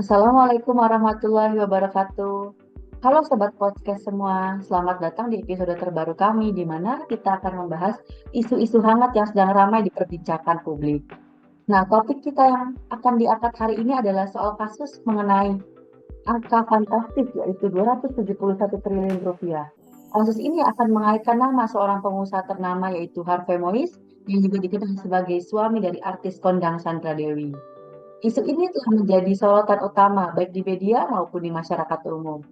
Assalamualaikum warahmatullahi wabarakatuh. Halo Sobat Podcast semua, selamat datang di episode terbaru kami di mana kita akan membahas isu-isu hangat yang sedang ramai diperbincangkan publik. Nah, topik kita yang akan diangkat hari ini adalah soal kasus mengenai angka fantastis yaitu 271 triliun rupiah. Kasus ini akan mengaitkan nama seorang pengusaha ternama yaitu Harvey Mois yang juga dikenal sebagai suami dari artis kondang Sandra Dewi. Isu ini telah menjadi sorotan utama baik di media maupun di masyarakat umum.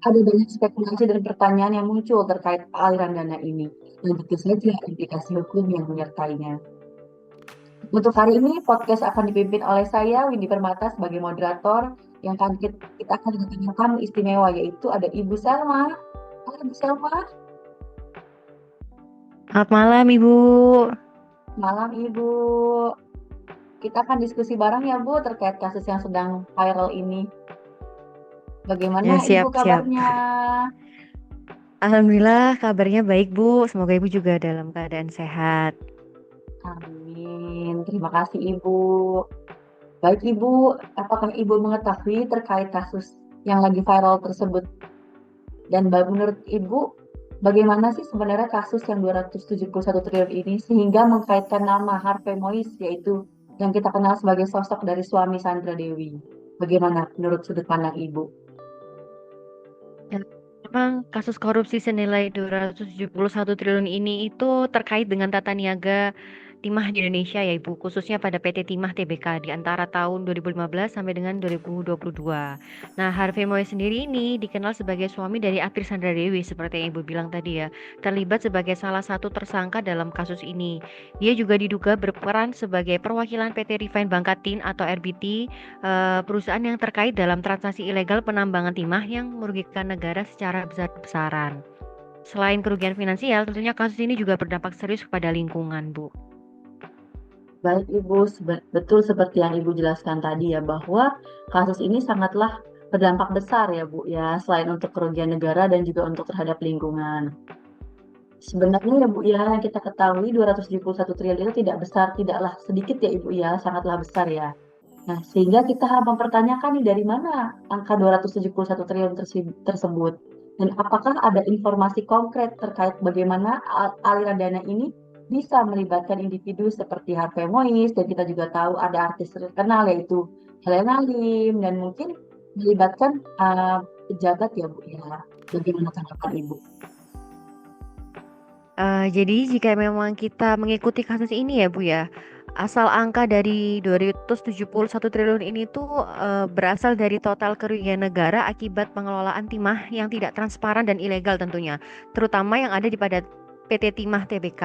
Ada banyak spekulasi dan pertanyaan yang muncul terkait aliran dana ini, dan tentu saja implikasi hukum yang menyertainya. Untuk hari ini, podcast akan dipimpin oleh saya, Windy Permata, sebagai moderator, yang kita akan kedatangan tamu istimewa, yaitu ada Ibu Selma. Halo Ibu Selma. Selamat malam, Ibu. Malam Ibu. Kita akan diskusi bareng ya Bu, terkait kasus yang sedang viral ini. Bagaimana Ya, Ibu siap-siap. kabarnya? Alhamdulillah kabarnya baik, Bu. Semoga Ibu juga dalam keadaan sehat. Amin. Terima kasih Ibu. Baik Ibu, apakah Ibu mengetahui terkait kasus yang lagi viral tersebut? Dan menurut Ibu, bagaimana sih sebenarnya kasus yang 271 triliun ini sehingga mengkaitkan nama Harvey Mois, yaitu yang kita kenal sebagai sosok dari suami Sandra Dewi? Bagaimana menurut sudut pandang Ibu? Ya, memang kasus korupsi senilai 271 triliun ini itu terkait dengan tata niaga timah di Indonesia ya Ibu, khususnya pada PT Timah Tbk di antara tahun 2015 sampai dengan 2022. Nah, Harvey Mois sendiri ini dikenal sebagai suami dari aktris Sandra Dewi seperti yang Ibu bilang tadi ya, terlibat sebagai salah satu tersangka dalam kasus ini. Dia juga diduga berperan sebagai perwakilan PT Refine Bangkatin atau RBT, perusahaan yang terkait dalam transaksi ilegal penambangan timah yang merugikan negara secara besar-besaran. Selain kerugian finansial, tentunya kasus ini juga berdampak serius kepada lingkungan, Bu. Baik Ibu, betul seperti yang Ibu jelaskan tadi ya, bahwa kasus ini sangatlah berdampak besar ya Bu ya, selain untuk kerugian negara dan juga untuk terhadap lingkungan. Sebenarnya ya Bu ya, yang kita ketahui 271 triliun itu tidak besar, tidaklah sedikit ya Ibu ya, sangatlah besar ya. Nah, sehingga kita harus mempertanyakan nih dari mana angka 271 triliun tersebut. Dan apakah ada informasi konkret terkait bagaimana aliran dana ini bisa melibatkan individu seperti Harvey Mois, dan kita juga tahu ada artis terkenal yaitu Helena Lim, dan mungkin melibatkan pejabat ya Bu ya. Bagaimana tanggapan Ibu? Jadi jika memang kita mengikuti kasus ini ya Bu ya, asal angka dari 271 triliun ini tuh berasal dari total kerugian negara akibat pengelolaan timah yang tidak transparan dan ilegal tentunya, terutama yang ada di pada PT Timah Tbk.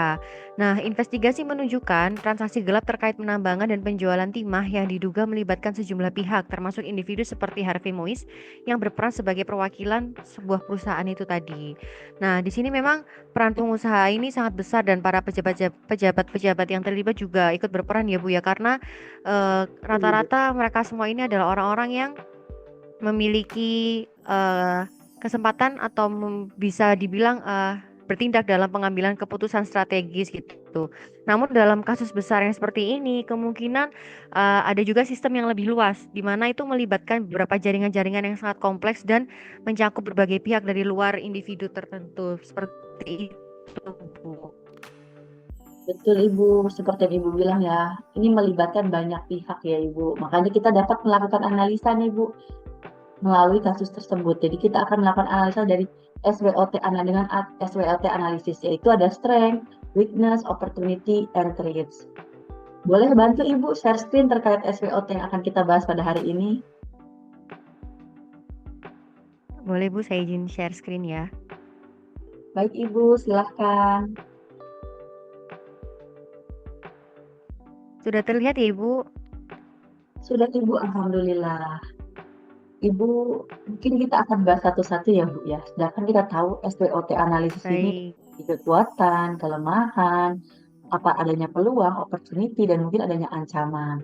Nah, investigasi menunjukkan transaksi gelap terkait penambangan dan penjualan timah yang diduga melibatkan sejumlah pihak, termasuk individu seperti Harvey Mois yang berperan sebagai perwakilan sebuah perusahaan itu tadi. Nah, di sini memang peran pengusaha ini sangat besar dan para pejabat-pejabat yang terlibat juga ikut berperan ya Bu ya, karena Ibu. rata-rata mereka semua ini adalah orang-orang yang memiliki kesempatan atau bisa dibilang bertindak dalam pengambilan keputusan strategis gitu. Namun dalam kasus besar yang seperti ini kemungkinan ada juga sistem yang lebih luas di mana itu melibatkan beberapa jaringan-jaringan yang sangat kompleks dan mencakup berbagai pihak dari luar individu tertentu seperti itu, Bu. Betul Ibu, seperti yang Ibu bilang ya, ini melibatkan banyak pihak ya Ibu. Makanya kita dapat melakukan analisa nih Bu, melalui kasus tersebut. Jadi kita akan melakukan analisa dari dengan SWOT analisis, yaitu ada strength, weakness, opportunity, and threats. Boleh bantu Ibu share screen terkait SWOT yang akan kita bahas pada hari ini? Boleh Bu, saya izin share screen ya. Baik Ibu, silahkan. Sudah terlihat ya Ibu? Sudah Ibu, Alhamdulillah. Ibu, mungkin kita akan bahas satu-satu ya Bu ya. Sedangkan kita tahu SWOT analisis ini Baik. kekuatan, kelemahan, apa adanya peluang, opportunity, dan mungkin adanya ancaman.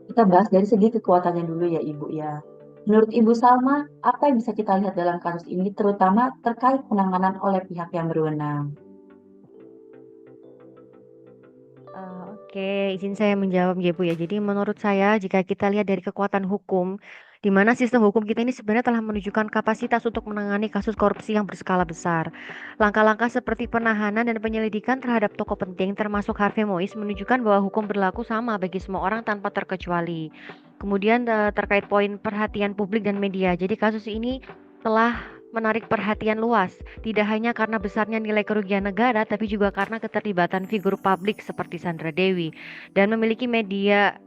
Kita bahas dari segi kekuatannya dulu ya Ibu ya. Menurut Ibu Salma, apa yang bisa kita lihat dalam kasus ini, terutama terkait penanganan oleh pihak yang berwenang? Oke, izin saya menjawab ya Bu ya. Jadi menurut saya jika kita lihat dari kekuatan hukum di mana sistem hukum kita ini sebenarnya telah menunjukkan kapasitas untuk menangani kasus korupsi yang berskala besar. Langkah-langkah seperti penahanan dan penyelidikan terhadap tokoh penting termasuk Harvey Mois menunjukkan bahwa hukum berlaku sama bagi semua orang tanpa terkecuali. Kemudian terkait poin perhatian publik dan media. Jadi kasus ini telah menarik perhatian luas, tidak hanya karena besarnya nilai kerugian negara, tapi juga karena keterlibatan figur publik seperti Sandra Dewi dan memiliki media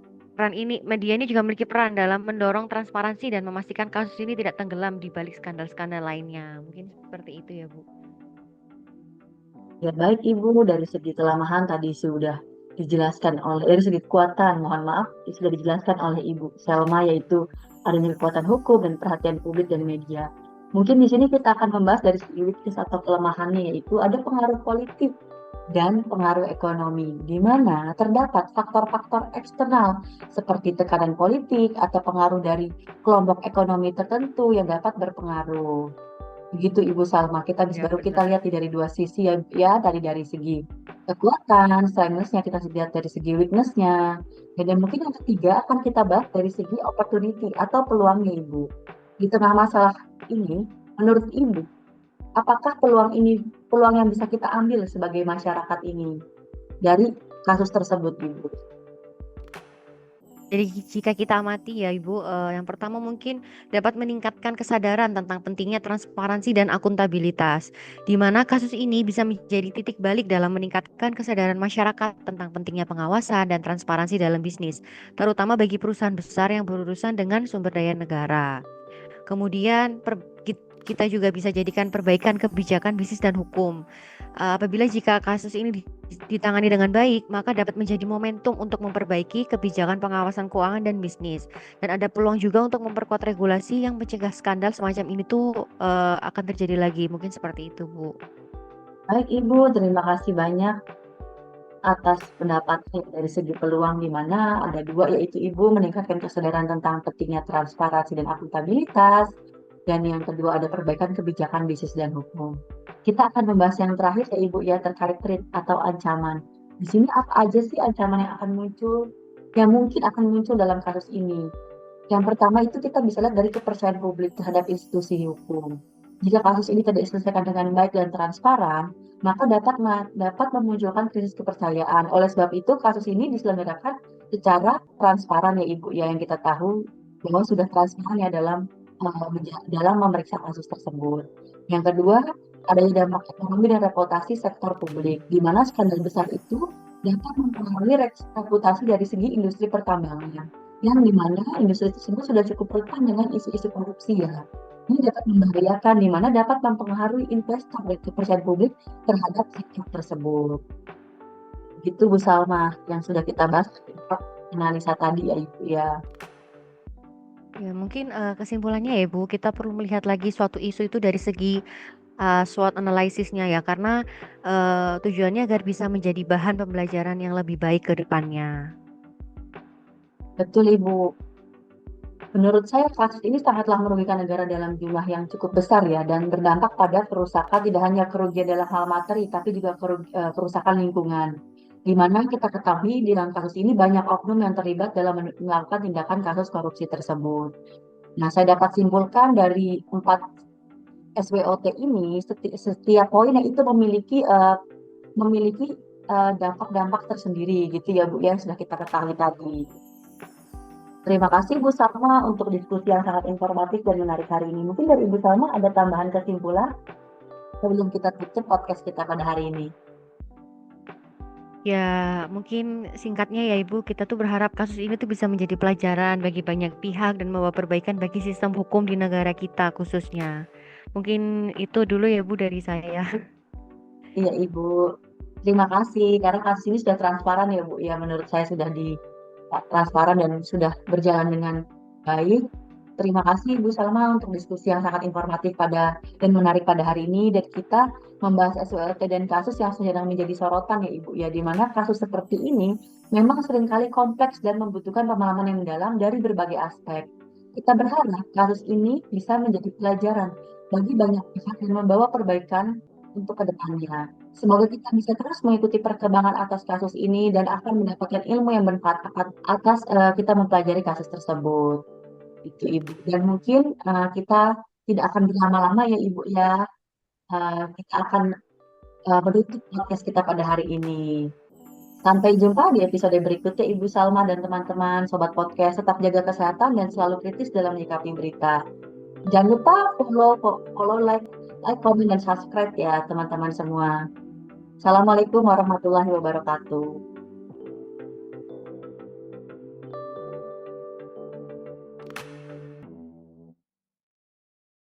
ini juga memiliki peran dalam mendorong transparansi dan memastikan kasus ini tidak tenggelam di balik skandal-skandal lainnya. Mungkin seperti itu ya, Bu. Ya baik Ibu, dari segi kelemahan tadi sudah dijelaskan dari segi kekuatan, mohon maaf, sudah dijelaskan oleh Ibu Selma, yaitu adanya kekuatan hukum dan perhatian publik dan media. Mungkin di sini kita akan membahas dari segi weakness atau kelemahannya, yaitu ada pengaruh politik dan pengaruh ekonomi, di mana terdapat faktor-faktor eksternal seperti tekanan politik atau pengaruh dari kelompok ekonomi tertentu yang dapat berpengaruh. Begitu Ibu Salma, Ya, baru kita benar. lihat dari dua sisi ya dari segi kekuatan, strength-nya kita lihat dari segi weakness-nya. Dan mungkin yang ketiga akan kita bahas dari segi opportunity atau peluangnya Ibu. Di tengah masalah ini, menurut Ibu, apakah peluang yang bisa kita ambil sebagai masyarakat ini dari kasus tersebut Ibu? Jadi jika kita amati ya Ibu, yang pertama mungkin dapat meningkatkan kesadaran tentang pentingnya transparansi dan akuntabilitas, di mana kasus ini bisa menjadi titik balik dalam meningkatkan kesadaran masyarakat tentang pentingnya pengawasan dan transparansi dalam bisnis, terutama bagi perusahaan besar yang berurusan dengan sumber daya negara. Kemudian kita juga bisa jadikan perbaikan kebijakan bisnis dan hukum. Apabila jika kasus ini ditangani dengan baik, maka dapat menjadi momentum untuk memperbaiki kebijakan pengawasan keuangan dan bisnis. Dan ada peluang juga untuk memperkuat regulasi yang mencegah skandal semacam ini tuh akan terjadi lagi. Mungkin seperti itu, Bu. Baik Ibu, terima kasih banyak atas pendapatnya dari segi peluang, di mana ada dua, yaitu Ibu meningkatkan kesadaran tentang pentingnya transparansi dan akuntabilitas, dan yang kedua ada perbaikan kebijakan bisnis dan hukum. Kita akan membahas yang terakhir ya Ibu ya, terkait threat atau ancaman. Di sini apa aja sih ancaman yang akan muncul, yang mungkin akan muncul dalam kasus ini? Yang pertama itu kita bisa lihat dari kepercayaan publik terhadap institusi hukum. Jika kasus ini tidak diselesaikan dengan baik dan transparan, maka dapat memunculkan krisis kepercayaan. Oleh sebab itu, kasus ini diselenggarakan secara transparan ya Ibu ya, yang kita tahu bahwa sudah transparan ya dalam memeriksa kasus tersebut. Yang kedua, adanya dampak ekonomi dan reputasi sektor publik, di mana skandal besar itu dapat mempengaruhi reputasi dari segi industri pertambangan, yang dimana industri tersebut sudah cukup rentan dengan isu-isu korupsi ya. Ini dapat membahayakan, di mana dapat mempengaruhi investor dan kepercayaan publik terhadap sektor tersebut. Gitu Bu Salma, yang sudah kita bahas analisa tadi ya Ibu ya. Ya, mungkin kesimpulannya ya, Bu, kita perlu melihat lagi suatu isu itu dari segi SWOT analisisnya ya, karena tujuannya agar bisa menjadi bahan pembelajaran yang lebih baik ke depannya. Betul Ibu. Menurut saya kasus ini sangatlah merugikan negara dalam jumlah yang cukup besar ya, dan berdampak pada kerusakan tidak hanya kerugian dalam hal materi tapi juga kerusakan lingkungan. Di mana kita ketahui di dalam kasus ini banyak oknum yang terlibat dalam melakukan tindakan kasus korupsi tersebut. Nah, saya dapat simpulkan dari 4 SWOT ini, setiap poinnya itu memiliki dampak-dampak tersendiri gitu ya Bu ya, sudah kita ketahui tadi. Terima kasih Bu Salma untuk diskusi yang sangat informatif dan menarik hari ini. Mungkin dari Ibu Salma ada tambahan kesimpulan sebelum kita tutup podcast kita pada hari ini. Ya, mungkin singkatnya ya Ibu, kita tuh berharap kasus ini tuh bisa menjadi pelajaran bagi banyak pihak dan membawa perbaikan bagi sistem hukum di negara kita khususnya. Mungkin itu dulu ya Bu dari saya. Iya Ibu, terima kasih karena kasus ini sudah transparan ya Bu. Ya menurut saya sudah transparan dan sudah berjalan dengan baik. Terima kasih Ibu Salma untuk diskusi yang sangat informatif dan menarik pada hari ini, dan kita membahas SWOT dan kasus yang sedang menjadi sorotan ya Ibu ya, di mana kasus seperti ini memang seringkali kompleks dan membutuhkan pemahaman yang mendalam dari berbagai aspek. Kita berharap kasus ini bisa menjadi pelajaran bagi banyak pihak dan membawa perbaikan untuk kedepannya. Semoga kita bisa terus mengikuti perkembangan atas kasus ini dan akan mendapatkan ilmu yang bermanfaat atas kita mempelajari kasus tersebut. Itu Ibu. Dan mungkin kita tidak akan berlama-lama ya Ibu ya. Kita akan menutup podcast kita pada hari ini. Sampai jumpa di episode berikutnya Ibu Salma dan teman-teman Sobat Podcast. Tetap jaga kesehatan dan selalu kritis dalam menyikapi berita. Jangan lupa follow, like, comment, dan subscribe ya teman-teman semua. Assalamualaikum warahmatullahi wabarakatuh.